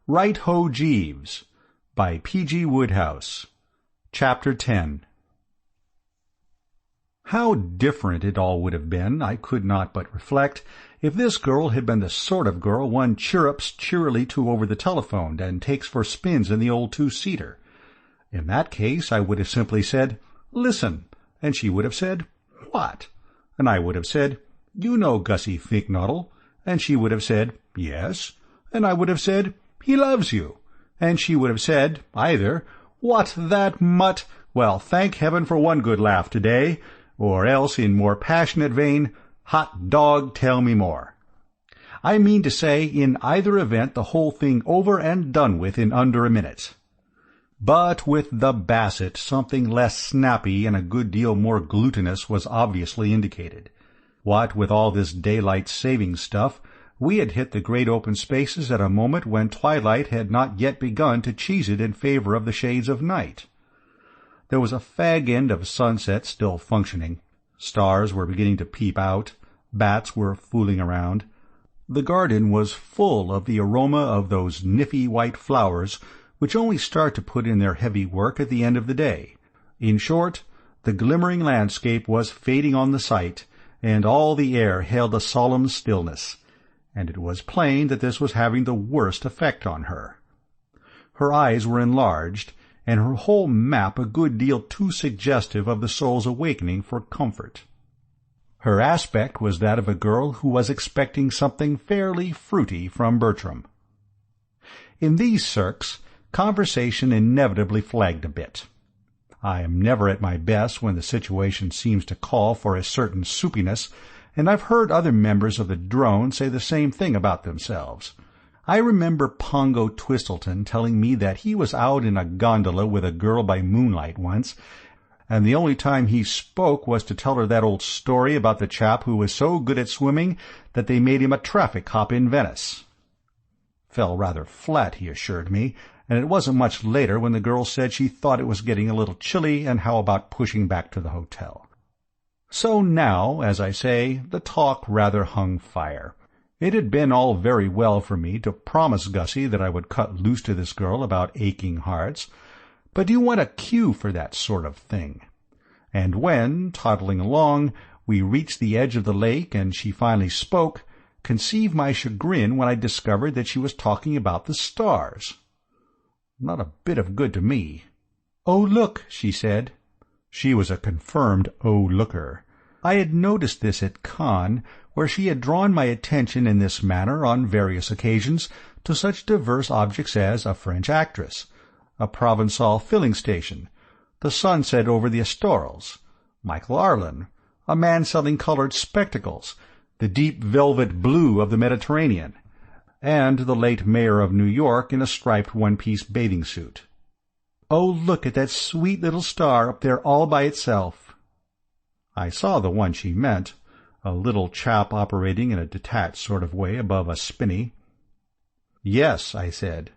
Right Ho Jeeves by P.G. Wodehouse. Chapter 10. How different it all would have been, I could not but reflect, if this girl had been the sort of girl one chirrups cheerily to over the telephone and takes for spins in the old two-seater. In that case I would have simply said, "Listen," and she would have said, "What?" And I would have said, "You know Gussie Finknottle," and she would have said, "Yes," and I would have said, "He loves you," and she would have said, either, "What, that mutt? Well, thank heaven for one good laugh today," or else, in more passionate vein, "Hot dog, tell me more." I mean to say, in either event, the whole thing over and done with in under a minute. But with the Bassett, something less snappy and a good deal more glutinous was obviously indicated. What with all this daylight-saving stuff, we had hit the great open spaces at a moment when twilight had not yet begun to cheese it in favor of the shades of night. There was a fag end of sunset still functioning. Stars were beginning to peep out. Bats were fooling around. The garden was full of the aroma of those niffy white flowers which only start to put in their heavy work at the end of the day. In short, the glimmering landscape was fading on the sight, and all the air held a solemn stillness, and it was plain that this was having the worst effect on her. Her eyes were enlarged, and her whole map a good deal too suggestive of the soul's awakening for comfort. Her aspect was that of a girl who was expecting something fairly fruity from Bertram. In these cirques, conversation inevitably flagged a bit. I am never at my best when the situation seems to call for a certain soupiness, and I've heard other members of the drone say the same thing about themselves. I remember Pongo Twistleton telling me that he was out in a gondola with a girl by moonlight once, and the only time he spoke was to tell her that old story about the chap who was so good at swimming that they made him a traffic cop in Venice. Fell rather flat, he assured me, and it wasn't much later when the girl said she thought it was getting a little chilly and how about pushing back to the hotel. So now, as I say, the talk rather hung fire. It had been all very well for me to promise Gussie that I would cut loose to this girl about aching hearts, but you want a cue for that sort of thing. And when, toddling along, we reached the edge of the lake and she finally spoke, conceive my chagrin when I discovered that she was talking about the stars. Not a bit of good to me. "Oh, look," she said. She was a confirmed oh-looker. I had noticed this at Cannes, where she had drawn my attention in this manner on various occasions to such diverse objects as a French actress, a Provençal filling station, the sunset over the Estorils, Michael Arlen, a man selling colored spectacles, the deep velvet blue of the Mediterranean, and the late mayor of New York in a striped one-piece bathing suit. "Oh, look at that sweet little star up there all by itself." I saw the one she meant, a little chap operating in a detached sort of way above a spinney. "Yes," I said.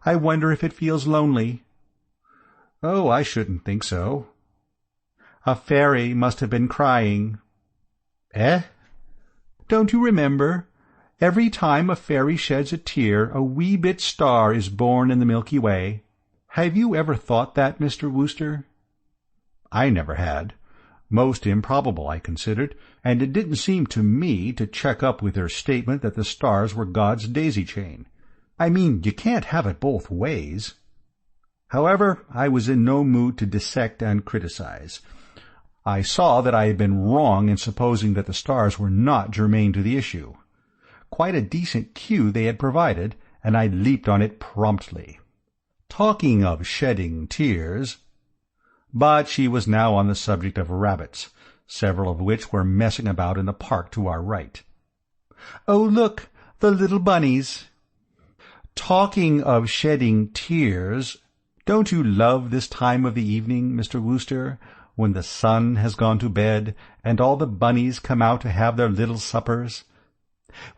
"I wonder if it feels lonely." "Oh, I shouldn't think so." "A fairy must have been crying." "Eh?" "Don't you remember? Every time a fairy sheds a tear, a wee bit star is born in the Milky Way. Have you ever thought that, Mr. Wooster?" I never had. Most improbable, I considered, and it didn't seem to me to check up with her statement that the stars were God's daisy-chain. I mean, you can't have it both ways. However, I was in no mood to dissect and criticize. I saw that I had been wrong in supposing that the stars were not germane to the issue. Quite a decent cue they had provided, and I leaped on it promptly. Talking of shedding tears— But she was now on the subject of rabbits, several of which were messing about in the park to our right. "Oh, look, the little bunnies." "Talking of shedding tears, don't you love this time of the evening, Mr. Wooster, when the sun has gone to bed and all the bunnies come out to have their little suppers?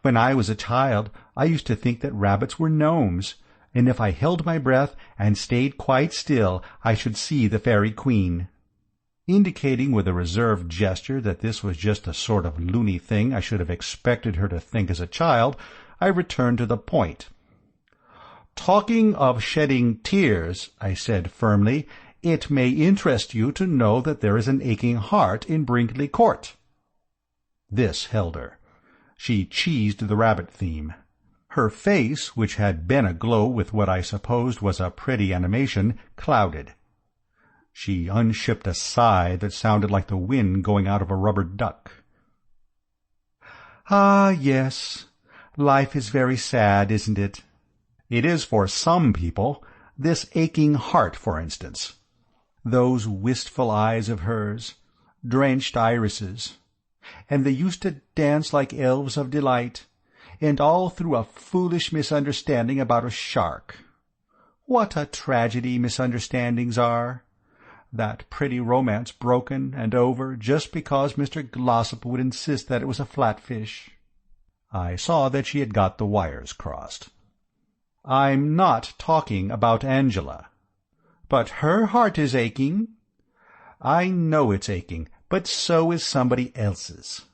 When I was a child, I used to think that rabbits were gnomes, and if I held my breath and stayed quite still, I should see the fairy queen." Indicating with a reserved gesture that this was just a sort of loony thing I should have expected her to think as a child, I returned to the point. "Talking of shedding tears," I said firmly, "it may interest you to know that there is an aching heart in Brinkley Court." This held her. She cheesed the rabbit theme. Her face, which had been aglow with what I supposed was a pretty animation, clouded. She unshipped a sigh that sounded like the wind going out of a rubber duck. "Ah, yes. Life is very sad, isn't it?" "It is for some people. This aching heart, for instance." Those wistful eyes of hers, drenched irises. And they used to dance like elves of delight, and all through a foolish misunderstanding about a shark. What a tragedy misunderstandings are! That pretty romance broken and over just because Mr. Glossop would insist that it was a flatfish. I saw that she had got the wires crossed. "I'm not talking about Angela." "But her heart is aching." "I know it's aching, but so is somebody else's."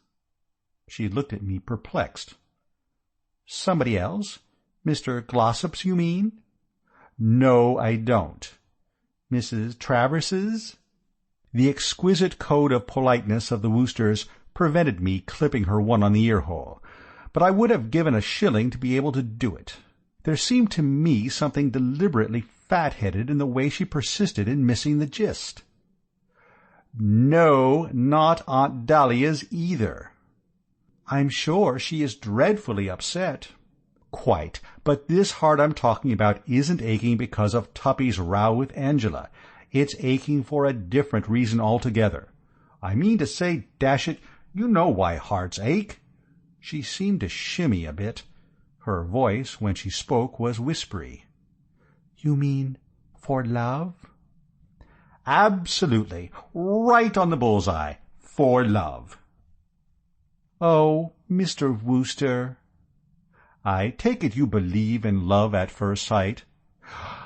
She looked at me perplexed. "Somebody else? Mr. Glossop's, you mean?" "No, I don't." "Mrs. Travers's?" The exquisite code of politeness of the Woosters prevented me clipping her one on the ear-hole, but I would have given a shilling to be able to do it. There seemed to me something deliberately fat-headed in the way she persisted in missing the gist. "No, not Aunt Dahlia's either." "I'm sure she is dreadfully upset." "Quite, but this heart I'm talking about isn't aching because of Tuppy's row with Angela. It's aching for a different reason altogether. I mean to say, dash it, you know why hearts ache." She seemed to shimmy a bit. Her voice, when she spoke, was whispery. "You mean for love?" "Absolutely. Right on the bull's-eye. For love." "Oh, Mr. Wooster." "I take it you believe in love at first sight?"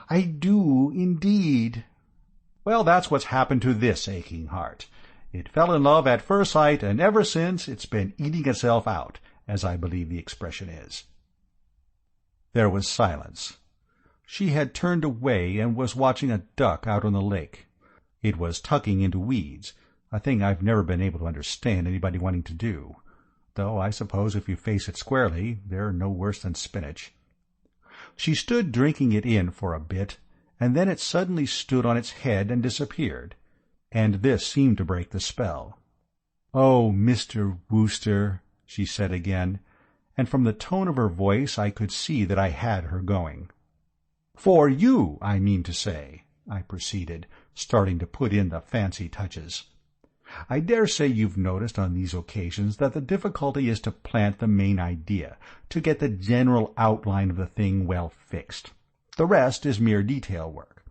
"I do, indeed." "Well, that's what's happened to this aching heart. It fell in love at first sight, and ever since it's been eating itself out, as I believe the expression is." There was silence. She had turned away and was watching a duck out on the lake. It was tucking into weeds, a thing I've never been able to understand anybody wanting to do, though I suppose if you face it squarely, they're no worse than spinach. She stood drinking it in for a bit, and then it suddenly stood on its head and disappeared, and this seemed to break the spell. "Oh, Mr. Wooster," she said again, and from the tone of her voice I could see that I had her going. "For you, I mean to say," I proceeded, starting to put in the fancy touches. "I dare say you've noticed on these occasions that the difficulty is to plant the main idea, to get the general outline of the thing well fixed. The rest is mere detail work.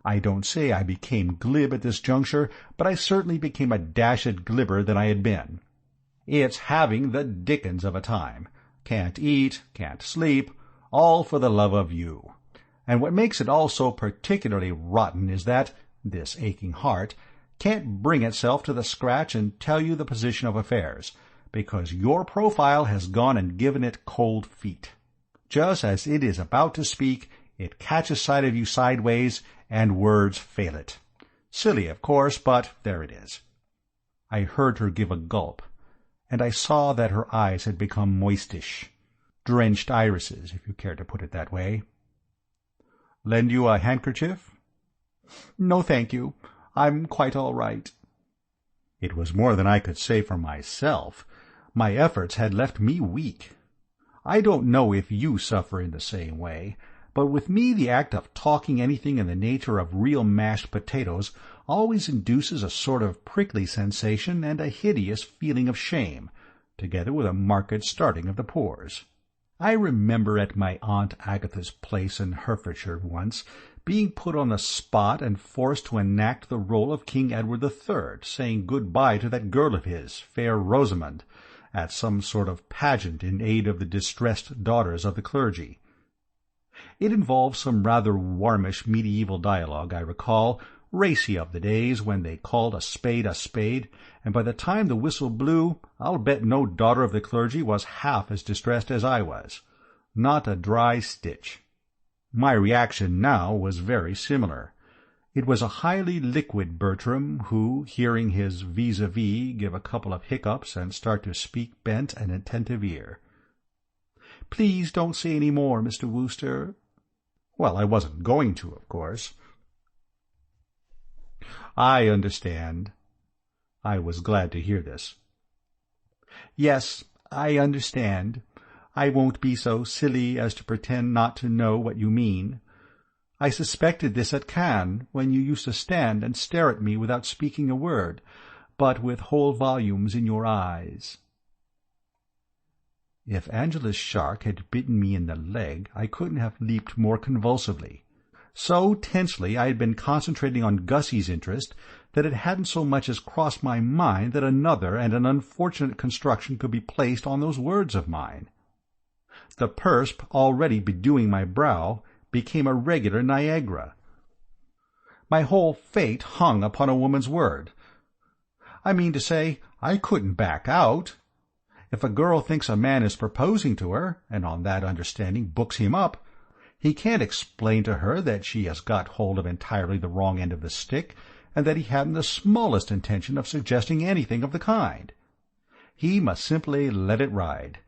I don't say I became glib at this juncture, but I certainly became a dashed glibber than I had been. It's having the dickens of a time. Can't eat, can't sleep, all for the love of you. And what makes it all so particularly rotten is that this aching heart can't bring itself to the scratch and tell you the position of affairs, because your profile has gone and given it cold feet. Just as it is about to speak, it catches sight of you sideways, and words fail it. Silly, of course, but there it is." I heard her give a gulp, and I saw that her eyes had become moistish. Drenched irises, if you care to put it that way. "Lend you a handkerchief?" "No, thank you. I'm quite all right." It was more than I could say for myself. My efforts had left me weak. I don't know if you suffer in the same way, but with me the act of talking anything in the nature of real mashed potatoes always induces a sort of prickly sensation and a hideous feeling of shame, together with a marked starting of the pores. I remember at my Aunt Agatha's place in Herefordshire once being put on the spot and forced to enact the role of King Edward III, saying good-bye to that girl of his, fair Rosamond, at some sort of pageant in aid of the distressed daughters of the clergy. It involved some rather warmish medieval dialogue, I recall, racy of the days when they called a spade, and by the time the whistle blew, I'll bet no daughter of the clergy was half as distressed as I was. Not a dry stitch. My reaction now was very similar. It was a highly liquid Bertram who, hearing his vis-a-vis give a couple of hiccups and start to speak, bent an attentive ear. "Please don't say any more, Mr. Wooster." Well, I wasn't going to, of course. "I understand." I was glad to hear this. "Yes, I understand. I won't be so silly as to pretend not to know what you mean. I suspected this at Cannes, when you used to stand and stare at me without speaking a word, but with whole volumes in your eyes." If Angela's shark had bitten me in the leg, I couldn't have leaped more convulsively. So tensely I had been concentrating on Gussie's interest that it hadn't so much as crossed my mind that another and an unfortunate construction could be placed on those words of mine. The perspiration already bedewing my brow became a regular Niagara. My whole fate hung upon a woman's word. I mean to say, I couldn't back out. If a girl thinks a man is proposing to her, and on that understanding books him up, he can't explain to her that she has got hold of entirely the wrong end of the stick, and that he hadn't the smallest intention of suggesting anything of the kind. He must simply let it ride.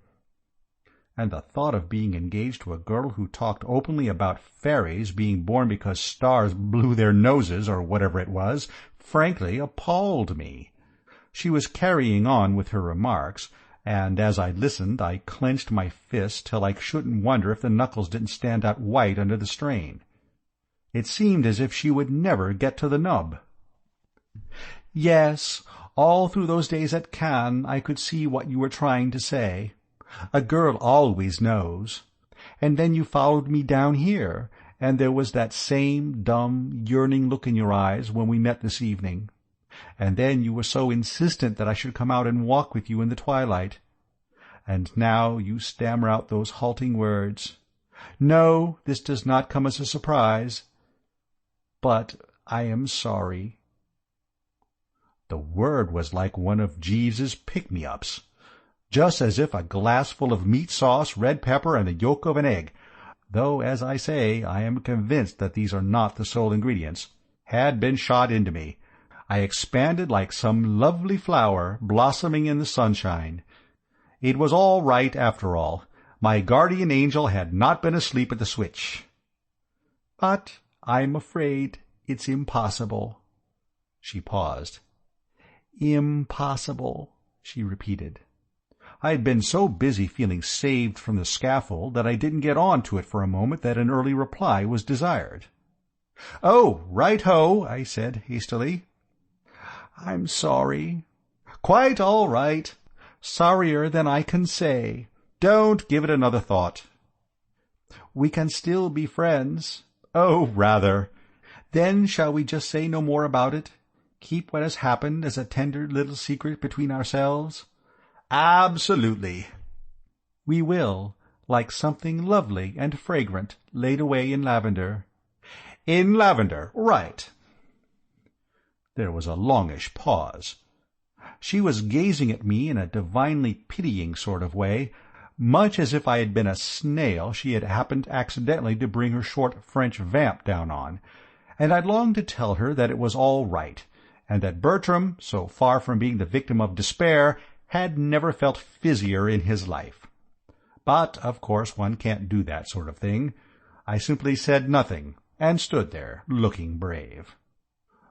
And the thought of being engaged to a girl who talked openly about fairies being born because stars blew their noses, or whatever it was, frankly appalled me. She was carrying on with her remarks, and as I listened I clenched my fists till I shouldn't wonder if the knuckles didn't stand out white under the strain. It seemed as if she would never get to the nub. "Yes, all through those days at Cannes I could see what you were trying to say. A girl always knows. And then you followed me down here, and there was that same dumb, yearning look in your eyes when we met this evening. And then you were so insistent that I should come out and walk with you in the twilight. And now you stammer out those halting words. No, this does not come as a surprise. But I am sorry." The word was like one of Jeeves's pick-me-ups. Just as if a glassful of meat sauce, red pepper, and the yolk of an egg, though, as I say, I am convinced that these are not the sole ingredients, had been shot into me. I expanded like some lovely flower blossoming in the sunshine. It was all right after all. My guardian angel had not been asleep at the switch. "But I'm afraid it's impossible." She paused. "Impossible," she repeated. I had been so busy feeling saved from the scaffold that I didn't get on to it for a moment that an early reply was desired. "Oh, right-ho," I said hastily. "I'm sorry." "Quite all right. Sorrier than I can say. Don't give it another thought." "We can still be friends." "Oh, rather." "Then shall we just say no more about it? Keep what has happened as a tender little secret between ourselves?" "Absolutely." "We will, like something lovely and fragrant laid away in lavender." "In lavender, right." There was a longish pause. She was gazing at me in a divinely pitying sort of way, much as if I had been a snail she had happened accidentally to bring her short French vamp down on, and I longed to tell her that it was all right, and that Bertram, so far from being the victim of despair, had never felt fizzier in his life. But, of course, one can't do that sort of thing. I simply said nothing, and stood there, looking brave.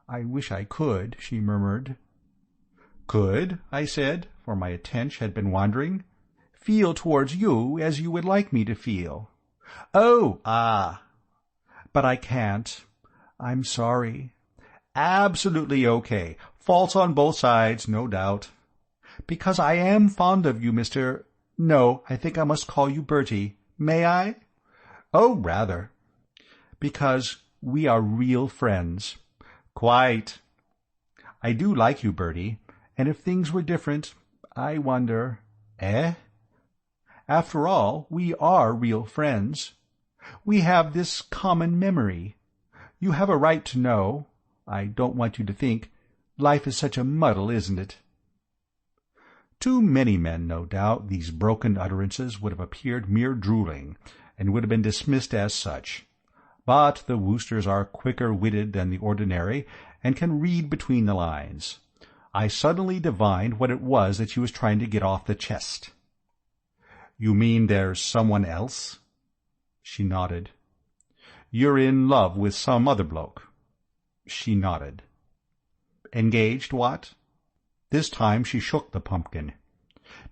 "I wish I could," she murmured. "Could?" I said, for my attention had been wandering. "Feel towards you as you would like me to feel." "Oh, ah." "But I can't. I'm sorry." "Absolutely okay. Faults on both sides, no doubt." "Because I am fond of you, Mr. No, I think I must call you Bertie. May I?" "Oh, rather." "Because we are real friends." "Quite." "I do like you, Bertie, and if things were different, I wonder—" "Eh?" "After all, we are real friends. We have this common memory. You have a right to know. I don't want you to think. Life is such a muddle, isn't it?" To many men, no doubt, these broken utterances would have appeared mere drooling, and would have been dismissed as such. but the Woosters are quicker-witted than the ordinary and can read between the lines. I suddenly divined what it was that she was trying to get off the chest. "You mean there's someone else?" She nodded. "You're in love with some other bloke?" She nodded. "Engaged, what?" This time she shook the pumpkin.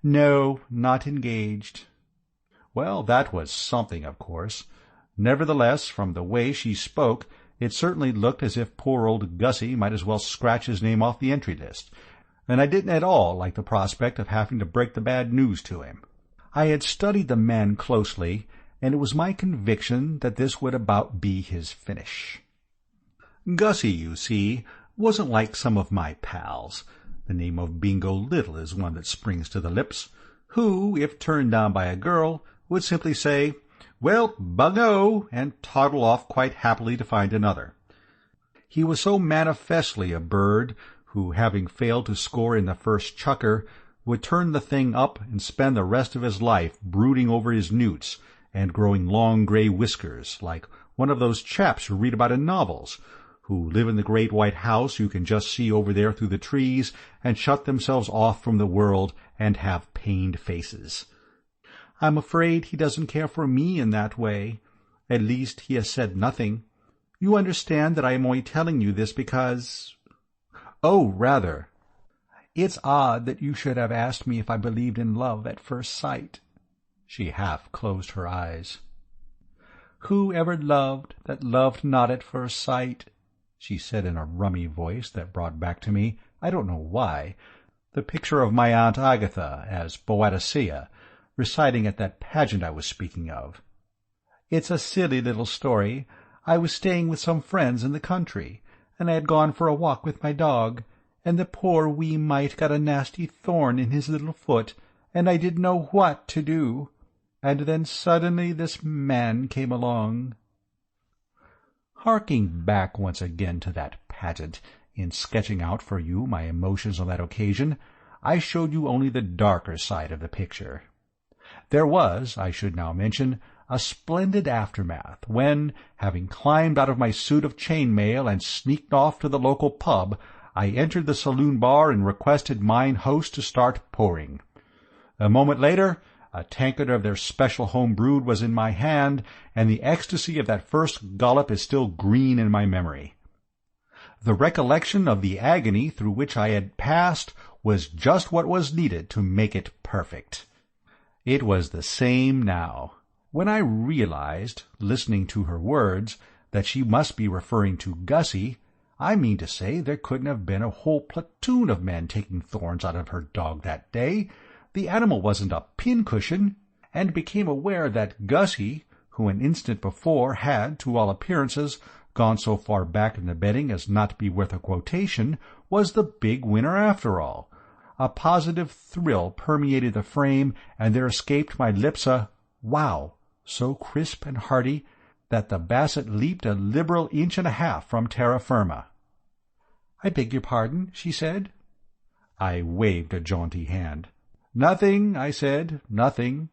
"No, not engaged." Well, that was something, of course. Nevertheless, from the way she spoke, it certainly looked as if poor old Gussie might as well scratch his name off the entry list, and I didn't at all like the prospect of having to break the bad news to him. I had studied the man closely, and it was my conviction that this would about be his finish. Gussie, you see, wasn't like some of my pals. The name of Bingo Little is one that springs to the lips, who, if turned down by a girl, would simply say, "Well, bungo," and toddle off quite happily to find another. He was so manifestly a bird who, having failed to score in the first chukker, would turn the thing up and spend the rest of his life brooding over his newts and growing long grey whiskers, like one of those chaps you read about in novels, who live in the great white house you can just see over there through the trees and shut themselves off from the world and have pained faces. I'm afraid he doesn't care for me in that way. At least he has said nothing. You understand that I am only telling you this because— Oh, rather. It's odd that you should have asked me if I believed in love at first sight. She half closed her eyes. Who ever loved that loved not at first sight? She said in a rummy voice that brought back to me, I don't know why, the picture of my Aunt Agatha as Boadicea, reciting at that pageant I was speaking of. It's a silly little story. I was staying with some friends in the country, and I had gone for a walk with my dog, and the poor wee mite got a nasty thorn in his little foot, and I didn't know what to do. And then suddenly this man came along. Harking back once again to that pageant, in sketching out for you my emotions on that occasion, I showed you only the darker side of the picture. There was, I should now mention, a splendid aftermath, when, having climbed out of my suit of chain mail and sneaked off to the local pub, I entered the saloon bar and requested mine host to start pouring. A moment later, a tankard of their special home brewed was in my hand, and the ecstasy of that first gollop is still green in my memory. The recollection of the agony through which I had passed was just what was needed to make it perfect. It was the same now. When I realized, listening to her words, that she must be referring to Gussie, I mean to say there couldn't have been a whole platoon of men taking thorns out of her dog that day. The animal wasn't a pincushion, and became aware that Gussie, who an instant before had, to all appearances, gone so far back in the betting as not to be worth a quotation, was the big winner after all. A positive thrill permeated the frame, and there escaped my lips a "wow," so crisp and hearty that the Basset leaped a liberal inch and a half from terra firma. "I beg your pardon," she said. I waved a jaunty hand. "Nothing," I said, "nothing.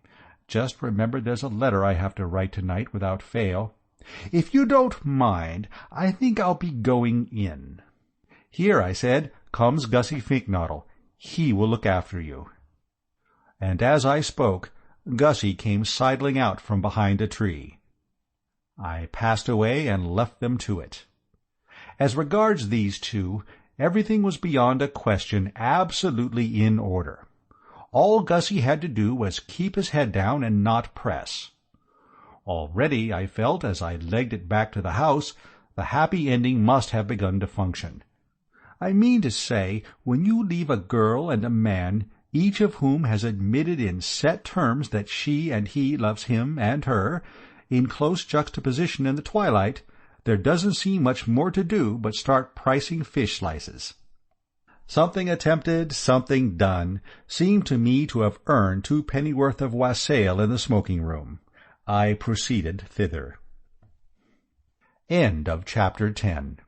Just remembered there's a letter I have to write tonight without fail. If you don't mind, I think I'll be going in. Here," I said, "comes Gussie Finknottle. He will look after you." And as I spoke, Gussie came sidling out from behind a tree. I passed away and left them to it. As regards these two, everything was beyond a question absolutely in order. All Gussie had to do was keep his head down and not press. Already, I felt, as I legged it back to the house, the happy ending must have begun to function. I mean to say, when you leave a girl and a man, each of whom has admitted in set terms that she and he loves him and her, in close juxtaposition in the twilight, there doesn't seem much more to do but start pricing fish slices. Something attempted, something done, seemed to me to have earned 2 pennyworth of wassail in the smoking-room. I proceeded thither. End of Chapter 10.